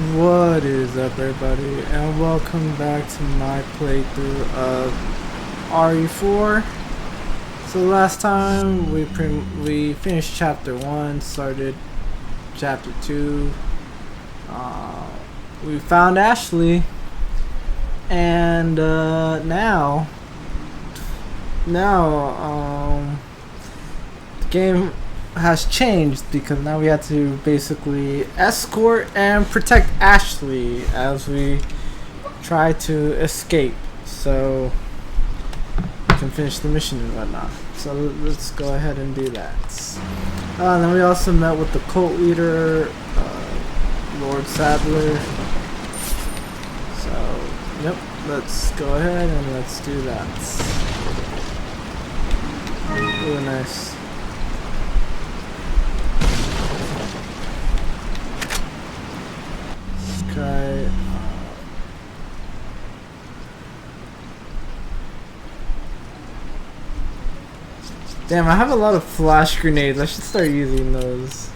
What is up, everybody, and welcome back to my playthrough of RE4. So last time we finished chapter 1, started chapter 2. We found Ashley, and now the game has changed because now we have to basically escort and protect Ashley as we try to escape, so we can finish the mission and whatnot. So let's go ahead and do that. Then we also met with the cult leader, Lord Sadler. So yep, let's go ahead and let's do that. Really nice. Okay. Damn, I have a lot of flash grenades. I should start using those.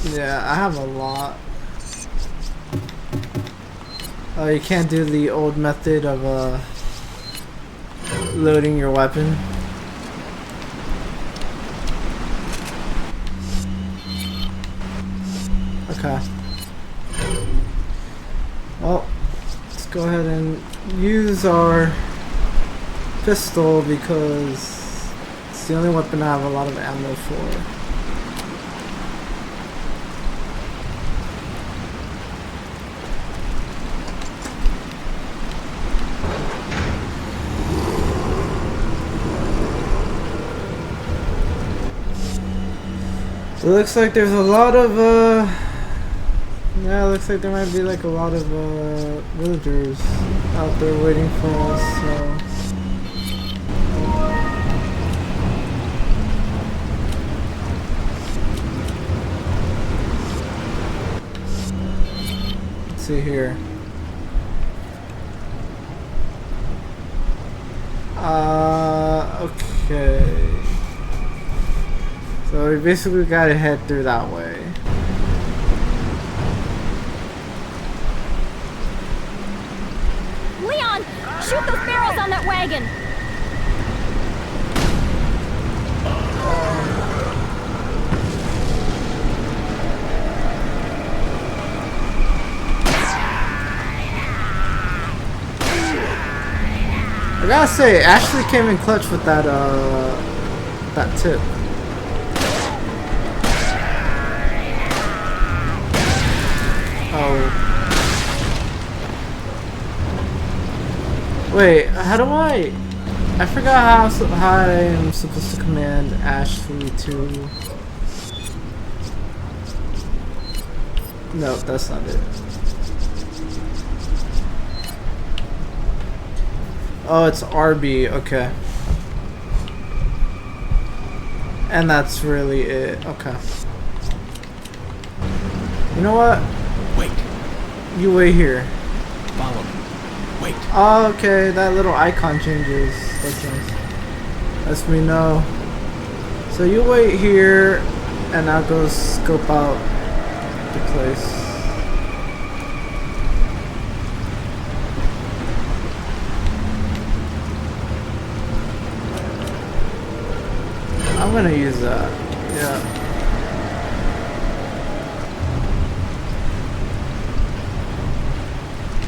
Yeah, I have a lot. Oh, you can't do the old method of loading your weapon. Okay. Well, let's go ahead and use our pistol because it's the only weapon I have a lot of ammo for. It looks like there's a lot of yeah, it looks like there might be like a lot of villagers out there waiting for us, so let's see here. Okay. So we basically gotta head through that way. Leon, shoot those barrels on that wagon. I gotta say, Ashley came in clutch with that tip. Oh. Wait, how do I forgot how I am supposed to command Ashley to... No, that's not it. Oh, it's RB, okay. And that's really it, okay. You know what? Wait. You wait here. Follow me. Wait. Oh, okay, that little icon changes. That's nice. Lets me know. So you wait here, and I'll go scope out the place. I'm gonna use that. Yeah.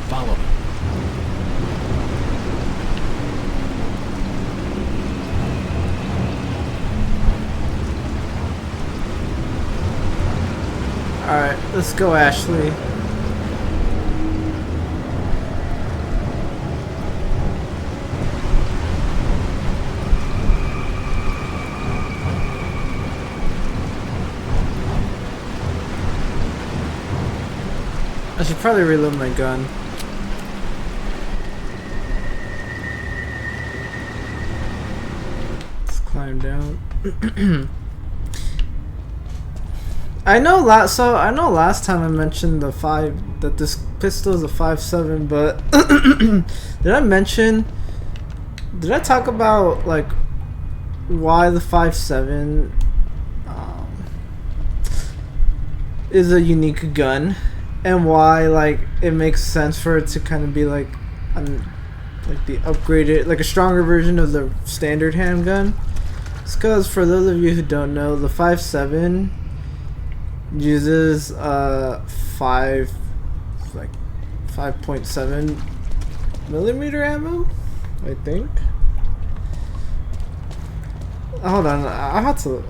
Follow me. Alright, let's go, Ashley. I should probably reload my gun. Let's climb down. I know last time I mentioned that this pistol is a 5.7, but did I talk about like why the 5.7 is a unique gun, and why like it makes sense for it to kind of be like the upgraded, like a stronger version of the standard handgun. It's because for those of you who don't know, the 5.7 uses 5.7 millimeter ammo, I think. Hold on, I have to.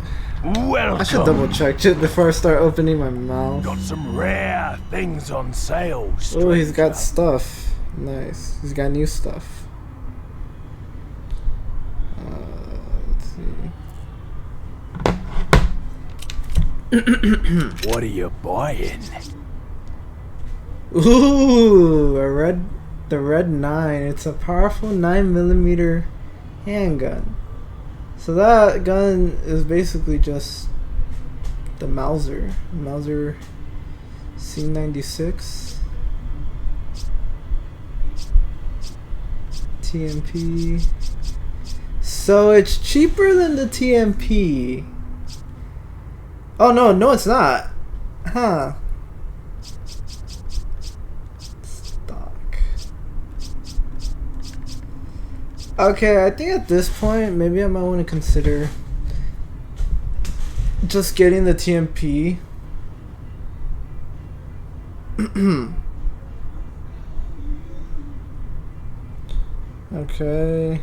Welcome. I should double check it before I start opening my mouth. Got some rare things on sale. Oh, he's got stranger. stuff. Nice. He's got new stuff. Let's see. What are you buying? Ooh, the red 9. It's a powerful 9mm handgun. So that gun is basically just the Mauser C96 TMP. So it's cheaper than the TMP. Oh no, it's not. Huh. Stock. Okay, I think at this point maybe I might want to consider just getting the TMP. Okay.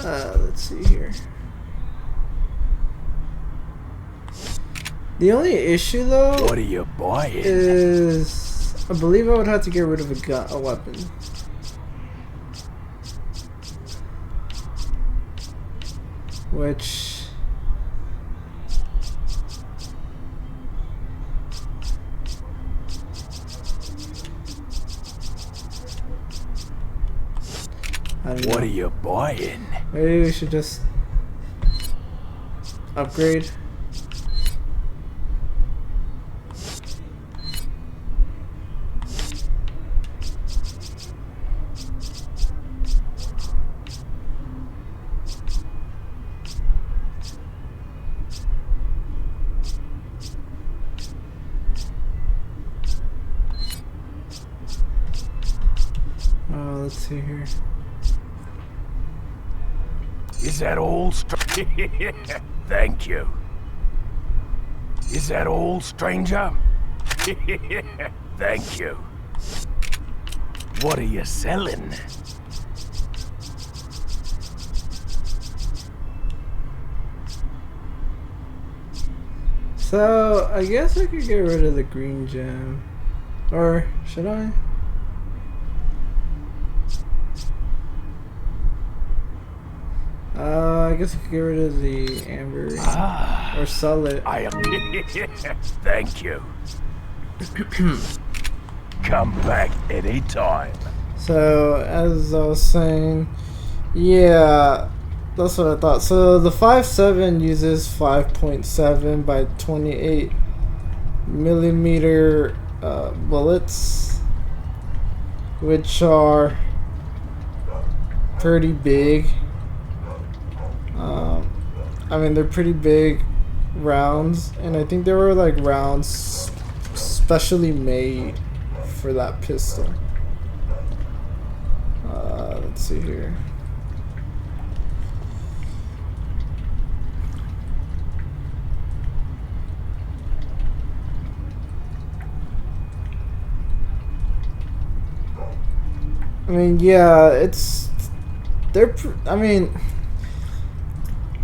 Let's see here. The only issue though, What are you buying? is I believe I would have to get rid of a weapon. Which I don't know. What are you buying? Maybe we should just upgrade. Let's see here. Is that all? Thank you. Is that all, stranger? Thank you. What are you selling? So I guess I could get rid of the green gem, or should I? I guess I could get rid of the amber or sell it. I am. Thank you. Come back anytime. So as I was saying, yeah, that's what I thought. So the 5.7 uses 5.7 by 28 millimeter bullets, which are pretty big. I mean, they're pretty big rounds, and I think they were like rounds specially made for that pistol. Let's see here. I mean, yeah, it's I mean,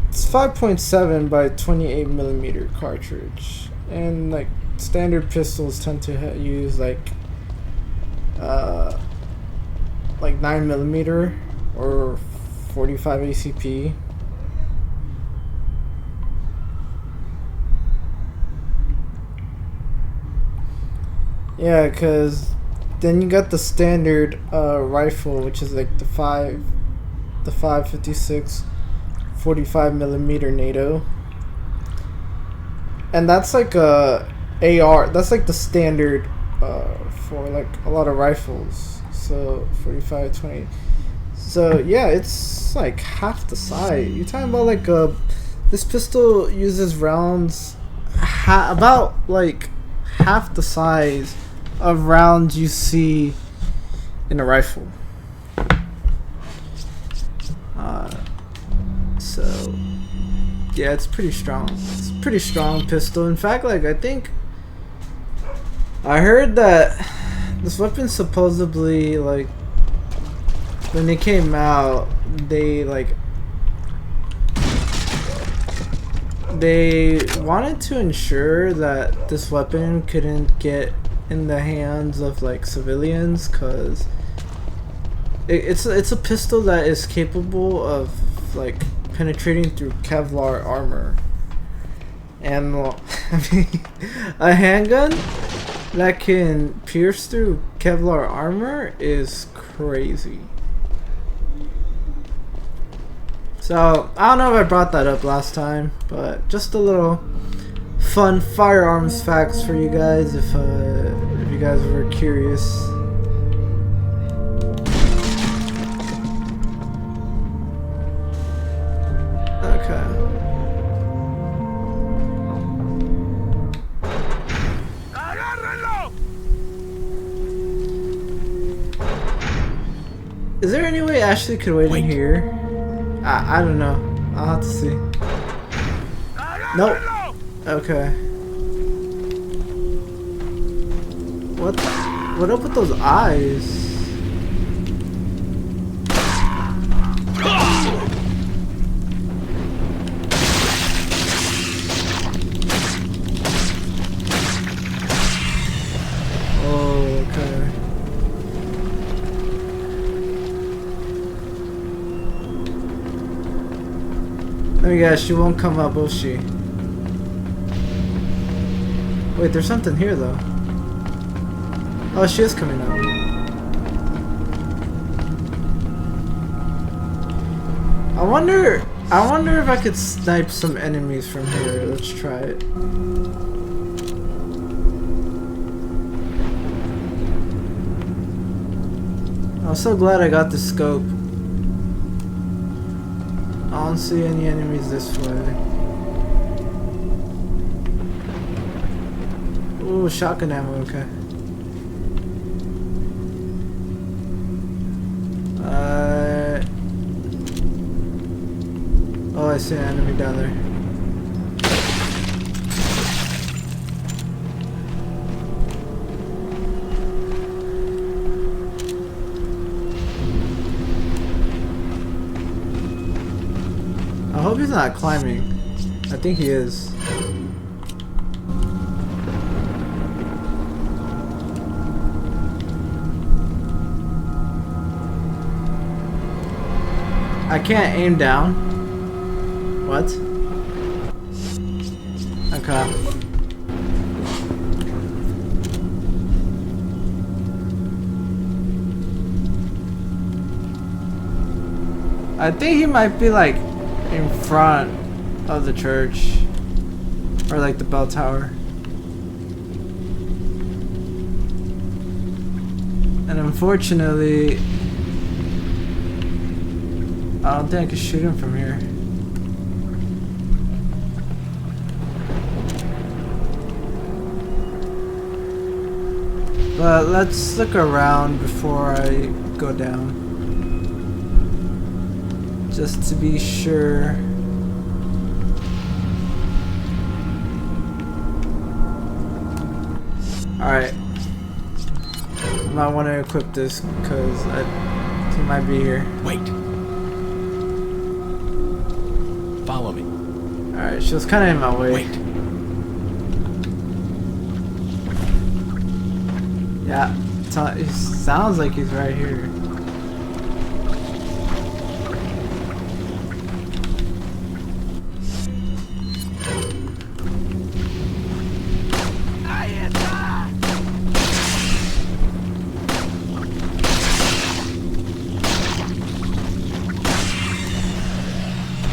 it's 5.7 by 28 millimeter cartridge, and like standard pistols tend to use like 9 millimeter or 45 ACP. Yeah, because then you got the standard rifle, which is like the 5.56 45mm NATO. And that's like a AR. That's like the standard for like a lot of rifles. So 45, 20. So yeah, it's like half the size. You're talking about like this pistol uses rounds about like half the size of rounds you see in a rifle. So yeah, it's pretty strong. It's a pretty strong pistol. In fact, like I think I heard that this weapon supposedly, like when they came out, they wanted to ensure that this weapon couldn't get in the hands of like civilians, because it's a pistol that is capable of like penetrating through Kevlar armor. And well, I mean, a handgun that can pierce through Kevlar armor is crazy. So I don't know if I brought that up last time, but just a little fun firearms facts for you guys if you guys were curious. Okay. Is there any way Ashley could wait in here? I don't know. I'll have to see. Nope. Okay. What up with those eyes? Oh, okay. Let me guess, she won't come up, will she? Wait, there's something here though. Oh, she is coming up. I wonder if I could snipe some enemies from here. Let's try it. I'm so glad I got the scope. I don't see any enemies this way. Ooh, shotgun ammo, okay. Oh, I see an enemy down there. I hope he's not climbing. I think he is. I can't aim down. What? Okay. I think he might be like in front of the church, or like the bell tower. And unfortunately, I don't think I can shoot him from here. But let's look around before I go down, just to be sure. Alright. I might want to equip this because he might be here. Wait. Follow me. Alright, she was kind of in my way. Wait. Yeah, it sounds like he's right here.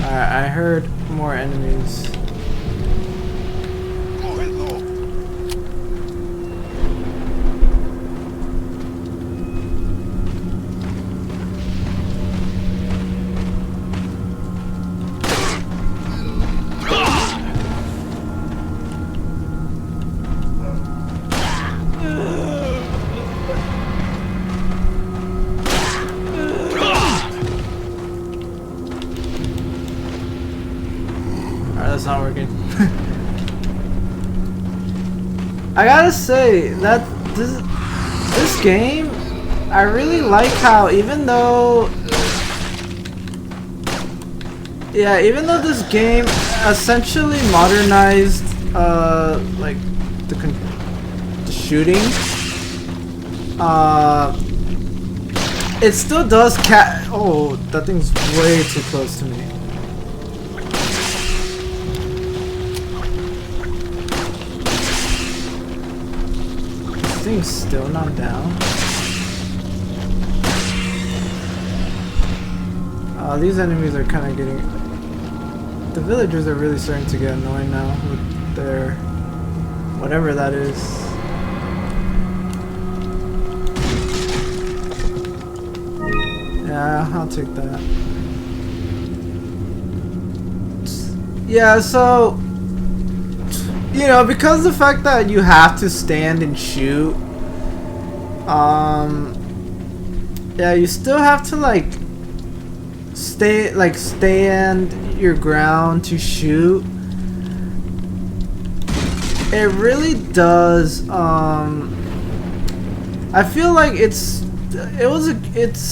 Alright, I heard more enemies. That's not working. I gotta say that this game, I really like how even though this game essentially modernized like the shooting, it still does oh, that thing's way too close to me. Thing's still not down. These enemies are kind of getting... The villagers are really starting to get annoying now with their... whatever that is. Yeah, I'll take that. Yeah, so... You know, because the fact that you have to stand and shoot, yeah, you still have to stand your ground to shoot. It really does. I feel like it's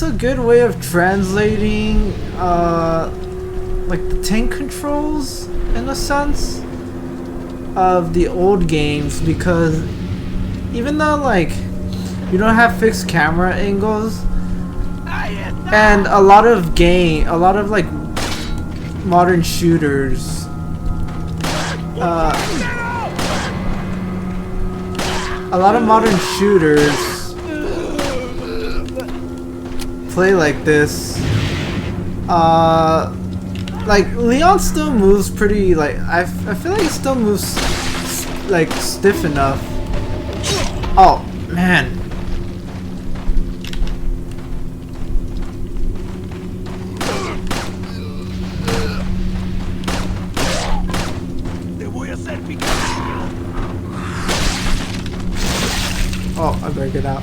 a good way of translating like the tank controls in a sense of the old games, because even though like you don't have fixed camera angles and a lot of like modern shooters play like this. Like Leon still moves pretty, like I feel like he still moves like stiff enough. Oh man. Oh, I better get out.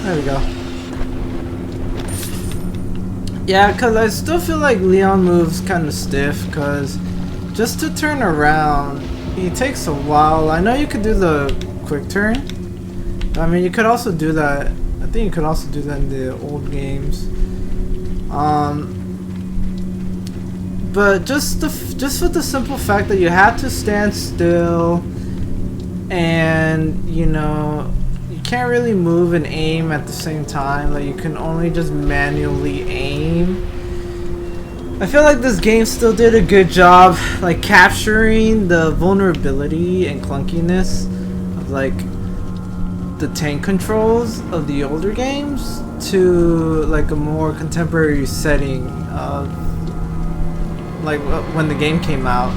There we go. Yeah, because I still feel like Leon moves kind of stiff, because just to turn around, he takes a while. I know you could do the quick turn. I mean, you could also do that. I think you could also do that in the old games. But just with the simple fact that you have to stand still, and you know, can't really move and aim at the same time. Like you can only just manually aim. I feel like this game still did a good job like capturing the vulnerability and clunkiness of like the tank controls of the older games to like a more contemporary setting of like when the game came out,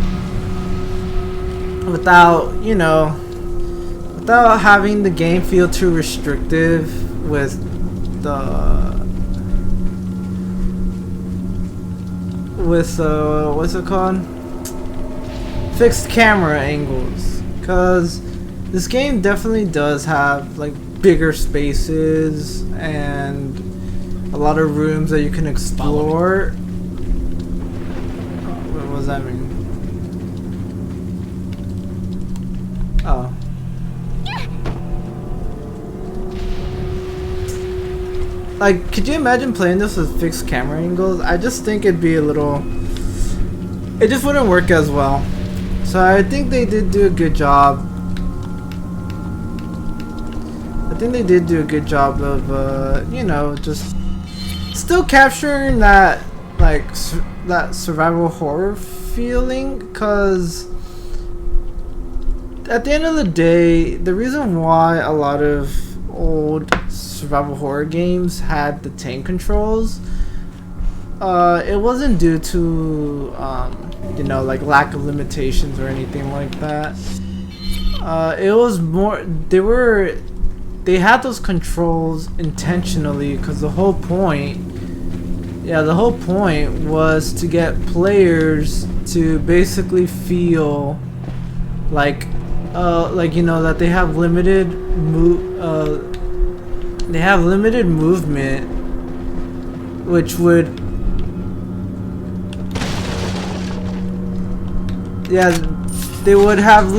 without, you know, without having the game feel too restrictive with the what's it called, fixed camera angles, because this game definitely does have like bigger spaces and a lot of rooms that you can explore. What does that mean? Oh. Like, could you imagine playing this with fixed camera angles? I just think it'd be a little it just wouldn't work as well. So I think they did do a good job. I think they did do a good job of, you know, just still capturing that, like, that survival horror feeling. Because at the end of the day, the reason why a lot of old survival horror games had the tank controls, it wasn't due to, you know, like lack of limitations or anything like that. It was more, they had those controls intentionally because the whole point was to get players to basically feel like you know, that they have limited movement, which would, yeah, they would have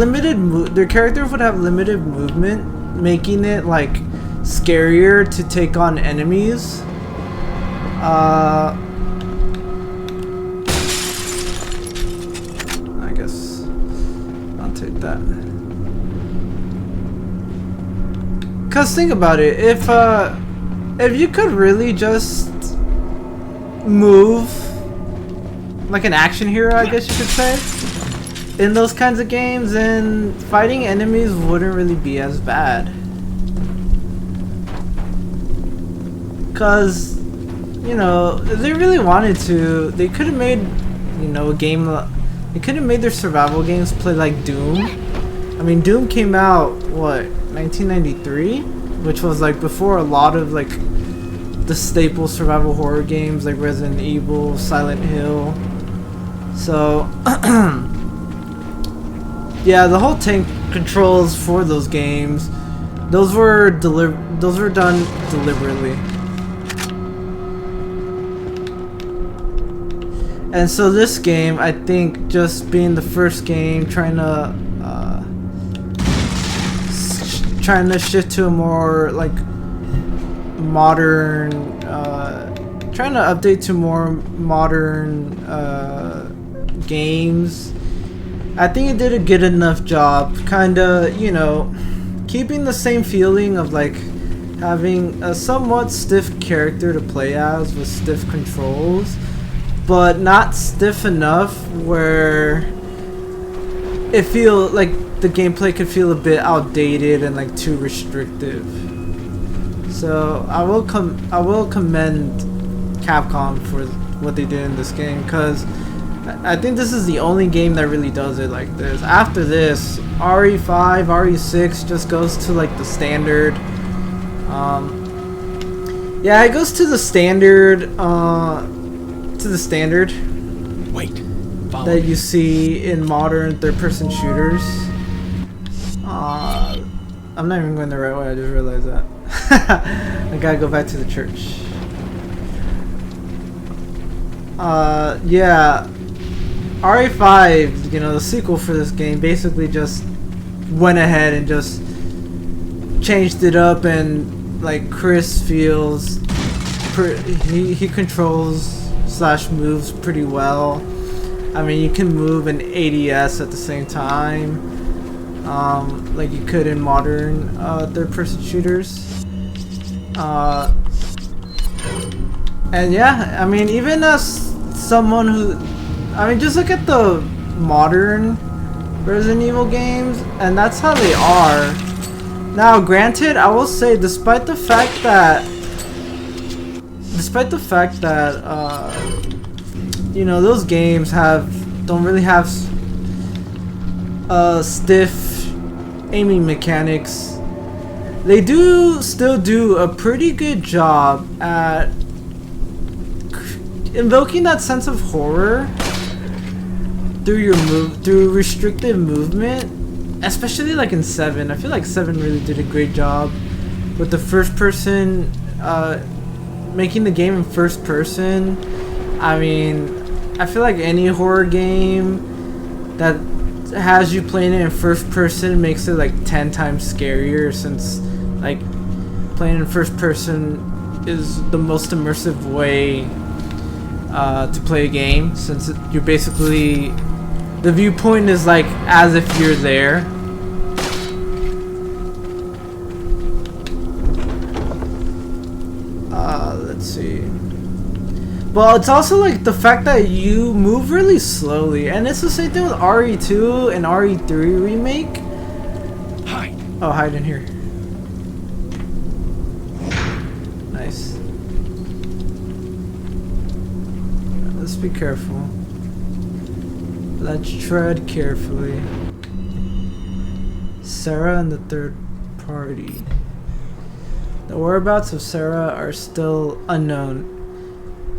their characters would have limited movement, making it like scarier to take on enemies. I guess I'll take that. Cause think about it, if you could really just move like an action hero, I guess you could say, in those kinds of games, then fighting enemies wouldn't really be as bad. Cause, you know, if they really wanted to, they could have made, you know, a game. They could have made their survival games play like Doom. I mean, Doom came out what, 1993, which was like before a lot of like the staple survival horror games like Resident Evil, Silent Hill. So yeah, the whole tank controls for those games, those were done deliberately. And so this game, I think, just being the first game, trying to shift to a more like modern, trying to update to more modern games. I think it did a good enough job, kinda, you know, keeping the same feeling of like having a somewhat stiff character to play as with stiff controls, but not stiff enough where it feel like the gameplay could feel a bit outdated and like too restrictive. So I will commend Capcom for what they did in this game, because I think this is the only game that really does it like this. After this, RE5, RE6 just goes to like the standard. Yeah, it goes to the standard. Wait. Follow That me. you see in modern third-person shooters. I'm not even going the right way. I just realized that. I gotta go back to the church. Yeah. RE5, you know, the sequel for this game, basically just went ahead and just changed it up, and like Chris feels he controls / moves pretty well. I mean, you can move in ADS at the same time, like you could in modern third-person shooters. And yeah, I mean, even as someone who, I mean, just look at the modern Resident Evil games, and that's how they are. Now, granted, I will say, despite the fact that, you know, those games don't really have stiff aiming mechanics, they do still do a pretty good job at invoking that sense of horror through restrictive movement, especially like in 7. I feel like 7 really did a great job with the first person, making the game in first person. I mean, I feel like any horror game that has you playing it in first person makes it like 10 times scarier, since like playing in first person is the most immersive way to play a game, since you're basically, the viewpoint is like as if you're there. Let's see. Well, it's also like the fact that you move really slowly, and it's the same thing with RE2 and RE3 remake. Hide. Oh, hide in here. Nice. Let's be careful. Let's tread carefully. Sarah and the third party. The whereabouts of Sarah are still unknown.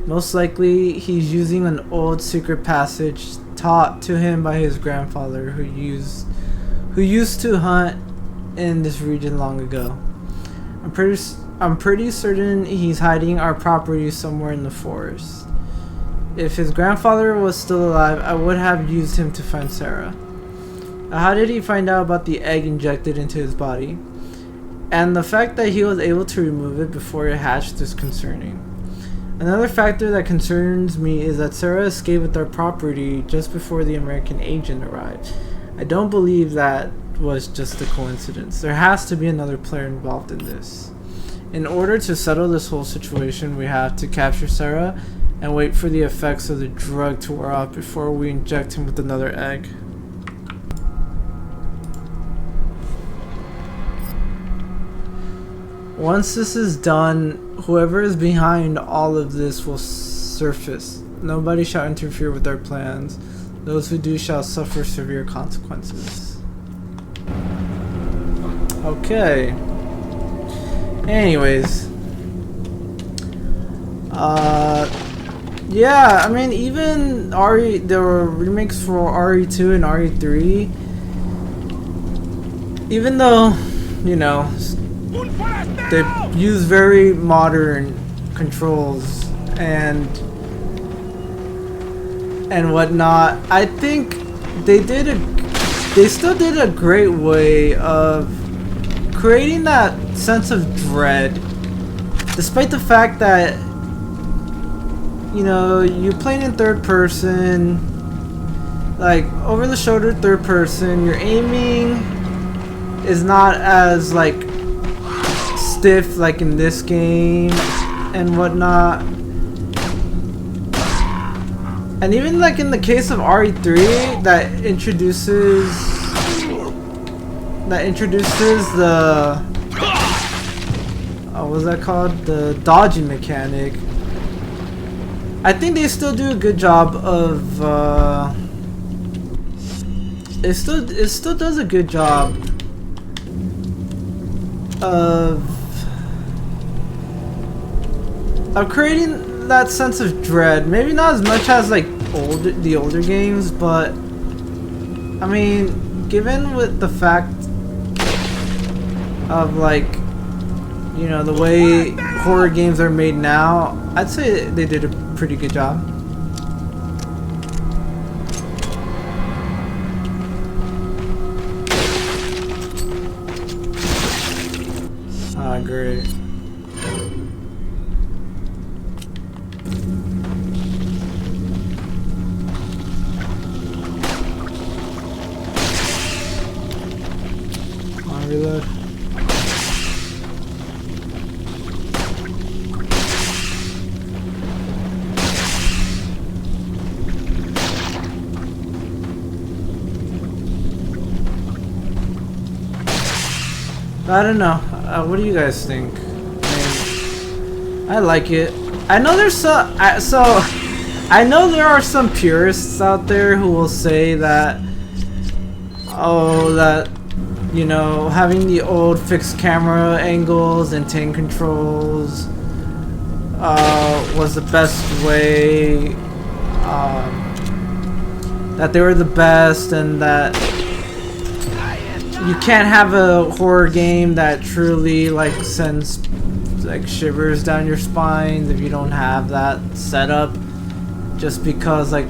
Most likely, he's using an old secret passage taught to him by his grandfather, who used to hunt in this region long ago. I'm pretty certain he's hiding our property somewhere in the forest. If his grandfather was still alive, I would have used him to find Sarah. How did he find out about the egg injected into his body? And the fact that he was able to remove it before it hatched is concerning. Another factor that concerns me is that Sarah escaped with our property just before the American agent arrived. I don't believe that was just a coincidence. There has to be another player involved in this. In order to settle this whole situation, we have to capture Sarah and wait for the effects of the drug to wear off before we inject him with another egg. Once this is done, whoever is behind all of this will surface. Nobody shall interfere with our plans. Those who do shall suffer severe consequences. Okay. Anyways. Yeah, I mean, even there were remakes for RE2 and RE3. Even though, you know, they use very modern controls and whatnot, I think they still did a great way of creating that sense of dread, despite the fact that, you know, you're playing in third person, like over the shoulder third person. Your aiming is not as like stiff like in this game and whatnot. And even like in the case of RE3, that introduces the what's that called? The dodging mechanic. I think they still do a good job of it still does a good job of creating that sense of dread. Maybe not as much as like the older games, but I mean, given with the fact of like, you know, the way horror games are made now, I'd say they did a pretty good job. Ah, great. Reload. I don't know. What do you guys think? I like it. I know there's I know there are some purists out there who will say that, oh, that, you know, having the old fixed camera angles and tank controls was the best way, that they were the best, and that you can't have a horror game that truly like sends like shivers down your spine if you don't have that setup, just because, like,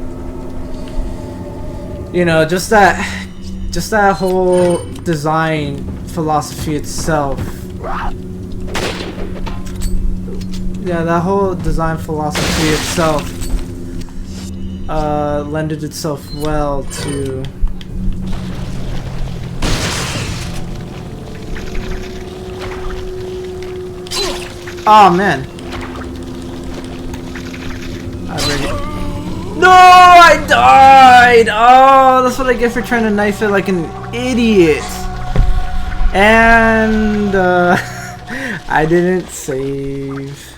you know, just that whole design philosophy itself. Yeah, that whole design philosophy itself lended itself well to. Oh man. No, I died! Oh, that's what I get for trying to knife it like an idiot. And I didn't save.